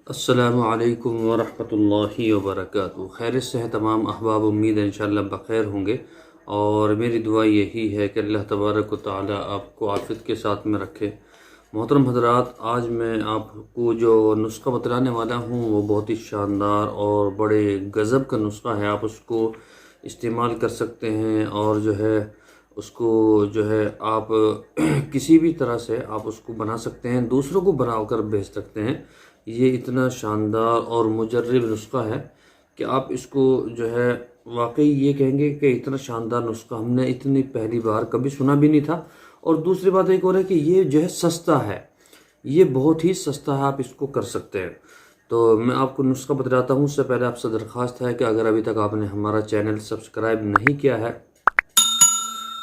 अस्सलामु अलैकुम वरहमतुल्लाहि वबरकातुहू। खैर से है तमाम अहबाब, उम्मीद है इंशाअल्लाह बख़ैर होंगे। और मेरी दुआ यही है कि अल्लाह तबारक व तआला आपको आफ़ियत के साथ में रखे। मोहतरम हज़रात, आज मैं आपको जो नुस्ख़ा बतलाने वाला हूँ वो बहुत ही शानदार और बड़े गज़ब का नुस्ख़ा है। आप उसको इस्तेमाल कर सकते हैं और जो है उसको जो है आप किसी भी तरह से आप उसको बना सकते हैं, दूसरों को बनाकर भेज सकते हैं। ये इतना शानदार और मुजर्रब नुस्ख़ा है कि आप इसको जो है वाकई ये कहेंगे कि इतना शानदार नुस्ख़ा हमने इतनी पहली बार कभी सुना भी नहीं था। और दूसरी बात एक और है कि ये जो है सस्ता है, ये बहुत ही सस्ता है, आप इसको कर सकते हैं। तो मैं आपको नुस्ख़ा बतलाता हूँ। उससे पहले आपसे दरख्वास्त है कि अगर अभी तक आपने हमारा चैनल सब्सक्राइब नहीं किया है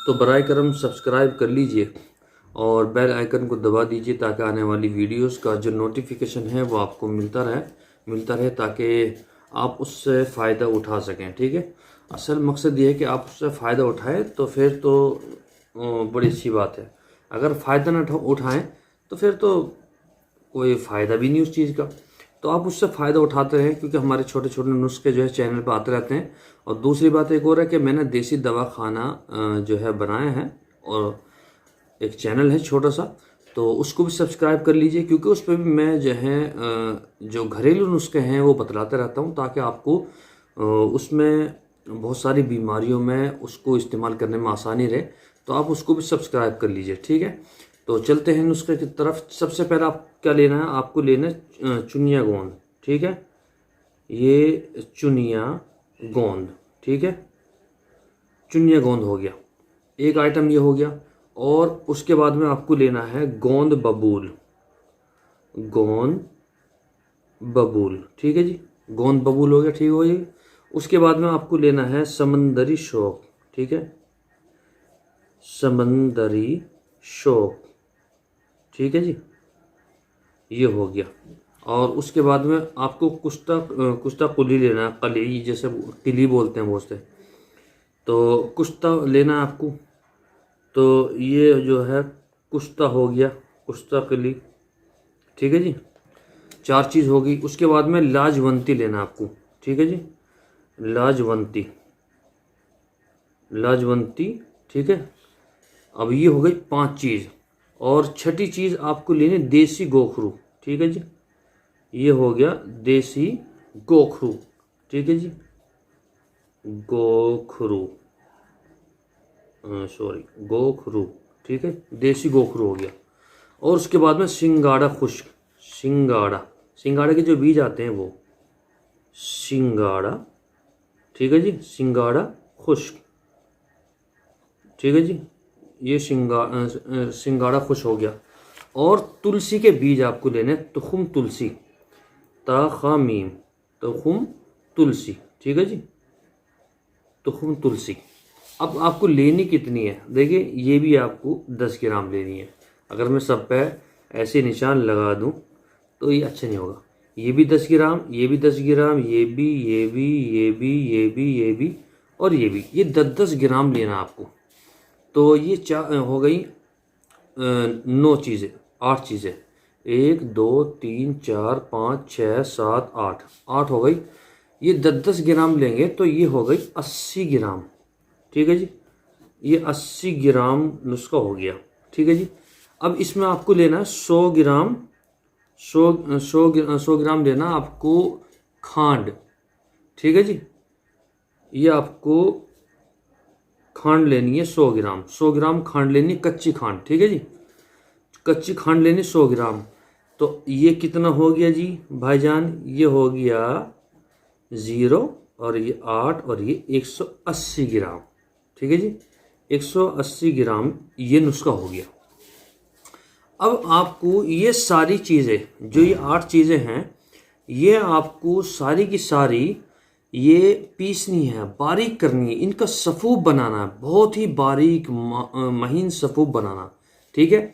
तो बराए करम सब्सक्राइब कर लीजिए और बेल आइकन को दबा दीजिए ताकि आने वाली वीडियोस का जो नोटिफिकेशन है वो आपको मिलता रहे ताकि आप उससे फ़ायदा उठा सकें। ठीक है, असल मकसद ये है कि आप उससे फ़ायदा उठाएं तो फिर तो बड़ी अच्छी बात है। अगर फ़ायदा ना उठाएं तो फिर तो कोई फ़ायदा भी नहीं उस चीज़ का। तो आप उससे फ़ायदा उठाते रहें क्योंकि हमारे छोटे छोटे नुस्खे जो है चैनल पर आते रहते हैं। और दूसरी बात एक और है कि मैंने देसी दवा खाना जो है बनाया है और एक चैनल है छोटा सा, तो उसको भी सब्सक्राइब कर लीजिए क्योंकि उस पर भी मैं जो है जो घरेलू नुस्खे हैं वो बतलाते रहता हूँ ताकि आपको उसमें बहुत सारी बीमारियों में उसको इस्तेमाल करने में आसानी रहे। तो आप उसको भी सब्सक्राइब कर लीजिए। ठीक है, तो चलते हैं नुस्खे की तरफ। सबसे पहले आप क्या लेना है, आपको लेना है चुनिया गोंद। ठीक है, ये चुनिया गोंद, ठीक है, चुनिया गोंद हो गया, एक आइटम ये हो गया। और उसके बाद में आपको लेना है गोंद बबूल, गोंद बबूल, ठीक है जी, गोंद बबूल हो गया, ठीक हो गया। उसके बाद में आपको लेना है समंदरी शौक, ठीक है, समंदरी शौक, ठीक है जी, ये हो गया। और उसके बाद में आपको कुश्ता कुली लेना है, कली जैसे किली बोलते हैं बहुत से, तो कुश्ता लेना है आपको। तो ये जो है कुश्ता हो गया, कुश्ता कली, ठीक है जी, चार चीज़ होगी। उसके बाद में लाजवंती लेना आपको, ठीक है जी, लाजवंती, लाजवंती, ठीक है। अब ये हो गई पांच चीज़। और छठी चीज़ आपको लेनी देसी गोखरू, ठीक है जी, ये हो गया देसी गोखरू, ठीक है जी, गोखरू, सॉरी गोखरू, ठीक है, देसी गोखरू हो गया। और उसके बाद में सिंगाड़ा खुश्क, सिंगाड़ा के जो बीज आते हैं वो सिंगाड़ा, ठीक है जी, सिंगाड़ा खुश्क, ठीक है जी, ये सिंगाड़ा खुश हो गया। और तुलसी के बीज आपको लेने, तुखुम तुलसी, ताखामीम, तुखुम तुलसी, ठीक है जी, तुखुम तुलसी। अब आपको लेनी कितनी है, देखिए ये भी आपको 10 ग्राम लेनी है। अगर मैं सब पे ऐसे निशान लगा दूं तो ये अच्छा नहीं होगा। ये भी 10 ग्राम, ये भी 10 ग्राम, ये भी, ये भी, ये भी, ये भी, ये भी और ये भी, ये 10-10 ग्राम लेना आपको। तो ये चार हो गई, 9 चीज़ें, 8 चीज़ें, 1 2 3 4 5 6 7 8, 8 हो गई। ये 10-10 ग्राम लेंगे तो ये हो गई 80 ग्राम, ठीक है जी, ये 80 ग्राम नुस्खा हो गया, ठीक है जी। अब इसमें आपको लेना है 100 ग्राम, 100 ग्राम लेना आपको खांड, ठीक है जी, ये आपको खांड लेनी है 100 ग्राम, 100 ग्राम खांड लेनी, कच्ची खांड, ठीक है जी, कच्ची खांड लेनी 100 ग्राम। तो ये कितना हो गया जी भाईजान, ये हो गया 0 और ये 8 और ये 180 ग्राम, ठीक है जी, 180 ग्राम ये नुस्खा हो गया। अब आपको ये सारी चीज़ें, जो ये 8 चीज़ें हैं, ये आपको सारी की सारी ये पीसनी है, बारीक करनी है, इनका सफ़ूफ बनाना है, बहुत ही बारीक महीन सफ़ूफ बनाना, ठीक है।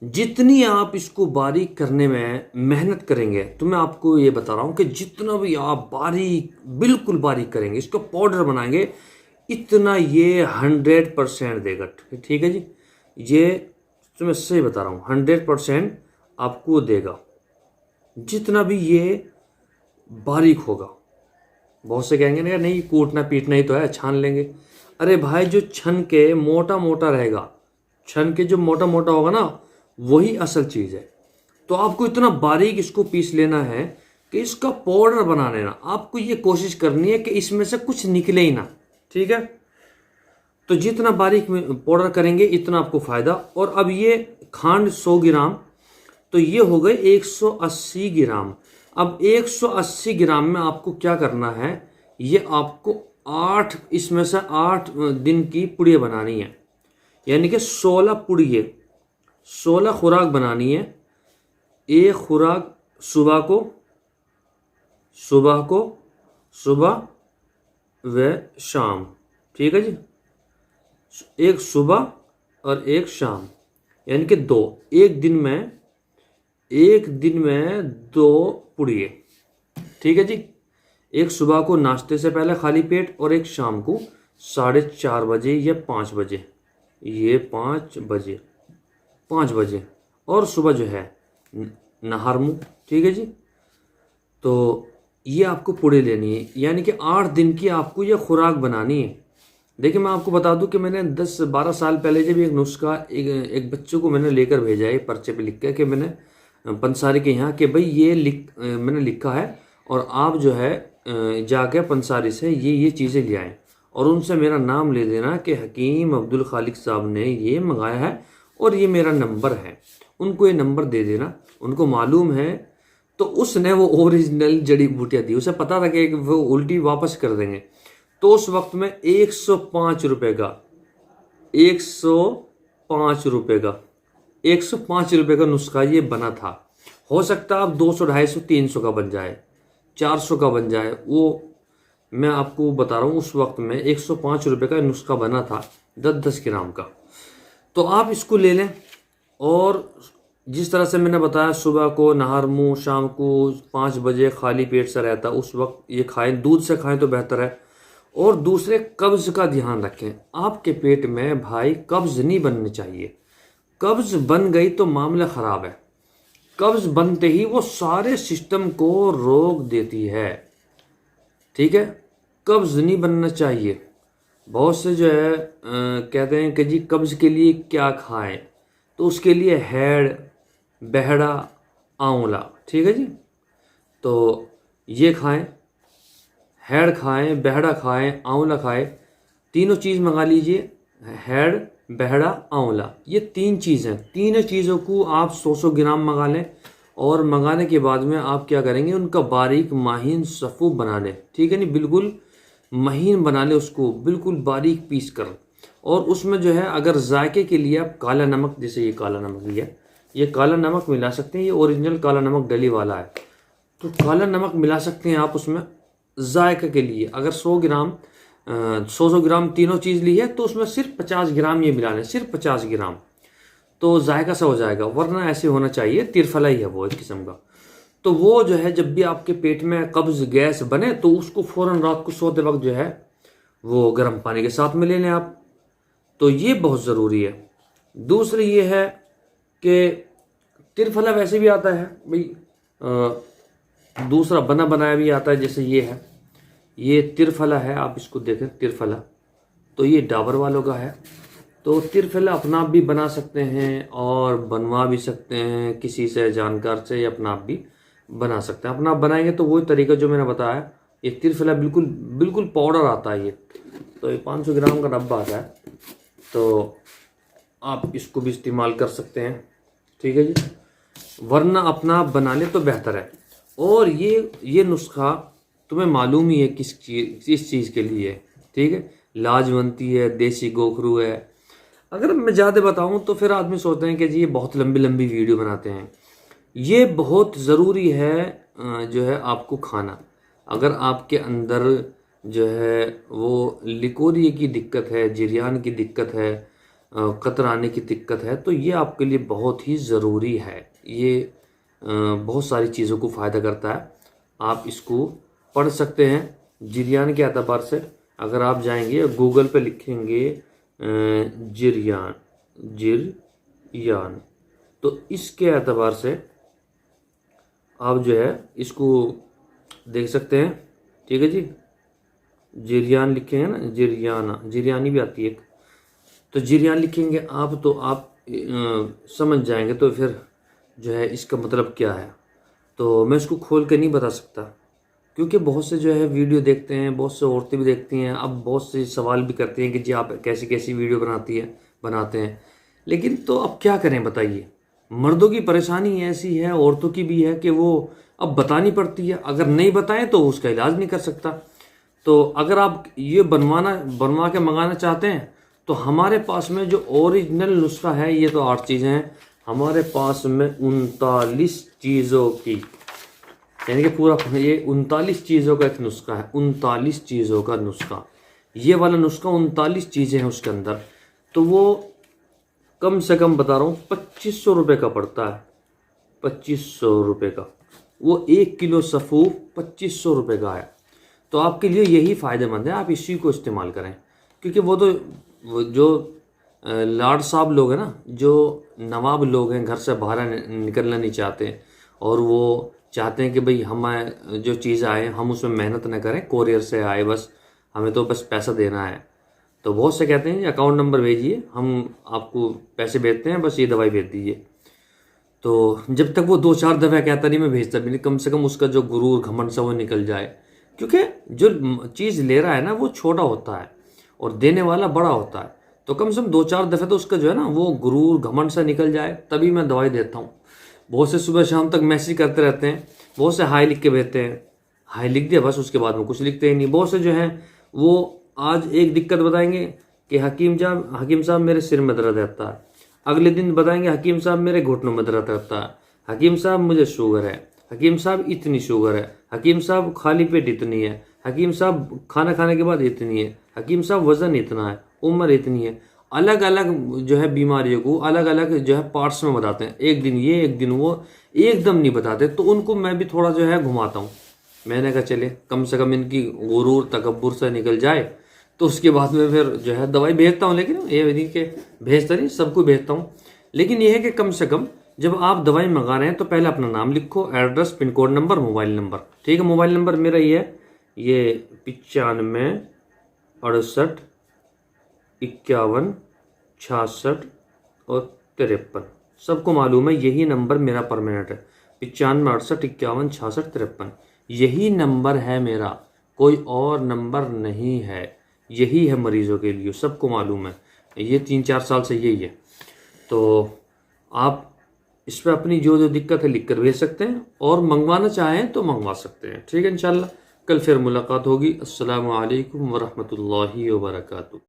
जितनी आप इसको बारीक करने में मेहनत करेंगे, तो मैं आपको ये बता रहा हूँ कि जितना भी आप बारीक, बिल्कुल बारीक करेंगे, इसको पाउडर बनाएंगे, इतना ये 100% देगा, ठीक है जी। ये तो मैं सही बता रहा हूँ, 100% आपको देगा, जितना भी ये बारीक होगा। बहुत से कहेंगे ना नहीं कूटना पीटना ही तो है, छान लेंगे। अरे भाई जो छन के मोटा मोटा रहेगा, छन के जो मोटा मोटा होगा ना, वही असल चीज़ है। तो आपको इतना बारीक इसको पीस लेना है कि इसका पाउडर बना लेना। आपको ये कोशिश करनी है कि इसमें से कुछ निकले ही ना, ठीक है। तो जितना बारीक में पाउडर करेंगे इतना आपको फ़ायदा। और अब ये खांड 100 ग्राम, तो ये हो गए 180 ग्राम। अब 180 ग्राम में आपको क्या करना है, ये आपको 8 इसमें से 8 दिन की पुड़िया बनानी है, यानी कि 16 पुड़िए, 16 खुराक बनानी है। एक खुराक सुबह को, सुबह व शाम, ठीक है जी। एक सुबह और एक शाम, यानी कि 2, एक दिन में 2 पुड़िए, ठीक है जी। एक सुबह को नाश्ते से पहले खाली पेट, और एक शाम को 4:30 बजे या 5 बजे, ये 5 बजे, और सुबह जो है नहर मुँह, ठीक है जी। तो ये आपको पुड़े लेनी है, यानी कि 8 दिन की आपको ये खुराक बनानी है। देखिए मैं आपको बता दूं कि मैंने 10-12 साल पहले जब एक नुस्खा एक बच्चे को मैंने लेकर भेजा है पर्चे पे लिख के कि मैंने पंसारी के यहाँ कि भाई ये मैंने लिखा है और आप जो है जाके पंसारी से ये चीज़ें ले आएँ और उनसे मेरा नाम ले देना कि हकीम अब्दुल खालिक साहब ने ये मंगाया है और ये मेरा नंबर है। उनको ये नंबर दे देना, उनको मालूम है। तो उसने वो ओरिजिनल जड़ी बूटियाँ दी, उसे पता था कि वो उल्टी वापस कर देंगे। तो उस वक्त में 105 रुपये का 105 रुपये का नुस्खा ये बना था। हो सकता है आप 200, 250, 300 का बन जाए, 400 का बन जाए, वो मैं आपको बता रहा हूँ। उस वक्त में 105 रुपये का नुस्खा बना था 10-10 ग्राम का। तो आप इसको ले लें और जिस तरह से मैंने बताया सुबह को नहर मुँह, शाम को 5 बजे खाली पेट से रहता, उस वक्त ये खाएं। दूध से खाएं तो बेहतर है। और दूसरे कब्ज़ का ध्यान रखें, आपके पेट में भाई कब्ज़ नहीं बननी चाहिए। कब्ज़ बन गई तो मामला ख़राब है। कब्ज़ बनते ही वो सारे सिस्टम को रोक देती है, ठीक है। कब्ज़ नहीं बनना चाहिए। बहुत से जो है कहते हैं कि जी कब्ज़ के लिए क्या खाएं, तो उसके लिए हेड़, बहड़ा, आंवला, ठीक है जी। तो ये खाएं, हेड़ खाएं, बहड़ा खाएं, आंवला खाएं, तीनों चीज़ मंगा लीजिए। हेड़, बहड़ा, आंवला, ये 3 चीज़ हैं। तीनों चीज़ों को आप 100 ग्राम मंगा लें और मंगाने के बाद में आप क्या करेंगे, उनका बारीक महीन सफ़ू बना लें, ठीक है नहीं, बिल्कुल महीन बना लें उसको, बिल्कुल बारीक पीस कर। और उसमें जो है अगर जायके के लिए आप काला नमक, जैसे ये काला नमक लिया, ये काला नमक मिला सकते हैं। ये ओरिजिनल काला नमक डली वाला है, तो काला नमक मिला सकते हैं आप उसमें जायके के लिए। अगर 100 ग्राम तीनों चीज़ ली है तो उसमें सिर्फ 50 ग्राम ये मिला लें, सिर्फ 50 ग्राम, तो जायका सा हो जाएगा। वरना ऐसे होना चाहिए, तिरफला ही है वो एक किस्म का। तो वो जो है जब भी आपके पेट में कब्ज़ गैस बने तो उसको फ़ौरन रात को सोते वक्त जो है वो गर्म पानी के साथ में ले लें आप। तो ये बहुत ज़रूरी है। दूसरी ये है कि तिरफला वैसे भी आता है भाई, दूसरा बना बनाया भी आता है, जैसे ये है, ये तिरफला है, आप इसको देखें तिरफला, तो ये डाबर वालों का है। तो तिरफला अपना आप भी बना सकते हैं और बनवा भी सकते हैं किसी से जानकार से, या अपना आप भी बना सकते हैं। अपना आप बनाएंगे तो वही तरीका जो मैंने बताया। ये तिरफला बिल्कुल पाउडर आता है ये, तो ये 500 ग्राम का डब्बा आता है, तो आप इसको भी इस्तेमाल कर सकते हैं, ठीक है जी। वरना अपना आप बना ले तो बेहतर है। और ये नुस्खा तुम्हें मालूम ही है किस चीज़ के लिए है, ठीक है। लाजवंती है, देसी गोखरू है। अगर मैं ज़्यादा बताऊं तो फिर आदमी सोचते हैं कि जी ये बहुत लंबी लंबी वीडियो बनाते हैं। ये बहुत ज़रूरी है जो है आपको खाना। अगर आपके अंदर जो है वो लिकोरिए की दिक्कत है, जिरियान की दिक्कत है, कतराने की दिक्कत है, तो ये आपके लिए बहुत ही ज़रूरी है। ये बहुत सारी चीज़ों को फ़ायदा करता है। आप इसको पढ़ सकते हैं जिरियान के एतबार से। अगर आप जाएंगे गूगल पे लिखेंगे जिरियान, तो इसके एतबार से आप जो है इसको देख सकते हैं, ठीक है जी। जिरियान लिखेंगे ना, जिरियाना, जिरियानी भी आती है एक, तो जिरियान लिखेंगे आप तो आप समझ जाएंगे। तो फिर जो है इसका मतलब क्या है, तो मैं इसको खोल के नहीं बता सकता, क्योंकि बहुत से जो है वीडियो देखते हैं, बहुत से औरतें भी देखती हैं, अब बहुत से सवाल भी करती हैं कि जी आप कैसी कैसी वीडियो बनाते हैं। लेकिन तो अब क्या करें बताइए, मर्दों की परेशानी ऐसी है, औरतों की भी है कि वो अब बतानी पड़ती है, अगर नहीं बताएं तो उसका इलाज नहीं कर सकता। तो अगर आप ये बनवा के मंगाना चाहते हैं तो हमारे पास में जो ओरिजिनल नुस्खा है, ये तो 8 चीज़ें हैं हमारे पास में, 39 चीज़ों की, यानी कि पूरा ये 39 चीज़ों का एक नुस्खा है, 39 चीज़ों का नुस्खा। ये वाला नुस्खा 39 चीज़ें हैं उसके अंदर, तो वो कम से कम बता रहा हूँ 2500 रुपये का पड़ता है, 2500 रुपये का। वो 1 किलो सफ़ू 2500 रुपये का है। तो आपके लिए यही फ़ायदेमंद है, आप इसी को इस्तेमाल करें, क्योंकि वो जो लाड साहब लोग हैं ना, जो नवाब लोग हैं, घर से बाहर निकलना नहीं चाहते और वो चाहते हैं कि भाई हमें जो चीज़ आए हम उसमें मेहनत न करें, कोरियर से आए बस, हमें तो बस पैसा देना है। तो बहुत से कहते हैं अकाउंट नंबर भेजिए, हम आपको पैसे भेजते हैं, बस ये दवाई भेज दीजिए। तो जब तक वो 2-4 दफ़ा कहता नहीं मैं भेजता भी नहीं, कम से कम उसका जो गुरूर घमंड सा वो निकल जाए, क्योंकि जो चीज़ ले रहा है ना वो छोटा होता है और देने वाला बड़ा होता है। तो कम से कम 2-4 दफ़े तो उसका जो है ना वो गुरूर घमंड सा निकल जाए, तभी मैं दवाई देता हूँ। बहुत से सुबह शाम तक मैसेज करते रहते हैं, बहुत से हाई लिख के भेजते हैं, हाई लिख दिया बस, उसके बाद में कुछ लिखते ही नहीं। बहुत से जो हैं वो आज एक दिक्कत बताएंगे कि हकीम साहब मेरे सिर में दर्द रहता है, अगले दिन बताएंगे हकीम साहब मेरे घुटनों में दर्द रहता है, हकीम साहब मुझे शुगर है, हकीम साहब इतनी शुगर है, हकीम साहब खाली पेट इतनी है, हकीम साहब खाना खाने के बाद इतनी है, हकीम साहब वज़न इतना है, उम्र इतनी है। अलग अलग जो है बीमारियों को अलग अलग जो है पार्ट्स में बताते हैं, एक दिन ये एक दिन वो, एकदम नहीं बताते। तो उनको मैं भी थोड़ा जो है घुमाता हूँ। मैंने कहा चले कम से कम इनकी गुरूर तकब्बुर से निकल जाए, तो उसके बाद में फिर जो है दवाई भेजता हूँ। लेकिन ये नहीं कि भेजता नहीं, सबको भेजता हूँ, लेकिन ये है कि कम से कम जब आप दवाई मंगा रहे हैं तो पहले अपना नाम लिखो, address, pin code number, mobile number, ठीक है। मोबाइल नंबर मेरा ये है, ये 95 68 51 66 और 53। सबको मालूम है यही नंबर मेरा परमानेंट है, 95 68 51 66 53। यही नंबर है मेरा, कोई और नंबर नहीं है, यही है मरीज़ों के लिए, सबको मालूम है, ये 3-4 साल से यही है। तो आप इस पर अपनी जो जो दिक्कत है लिख कर भेज सकते हैं, और मंगवाना चाहें तो मंगवा सकते हैं, ठीक है। इंशाल्लाह कल फिर मुलाकात होगी। अस्सलामु अलैकुम वरहमतुल्लाहि वबरकातुहू।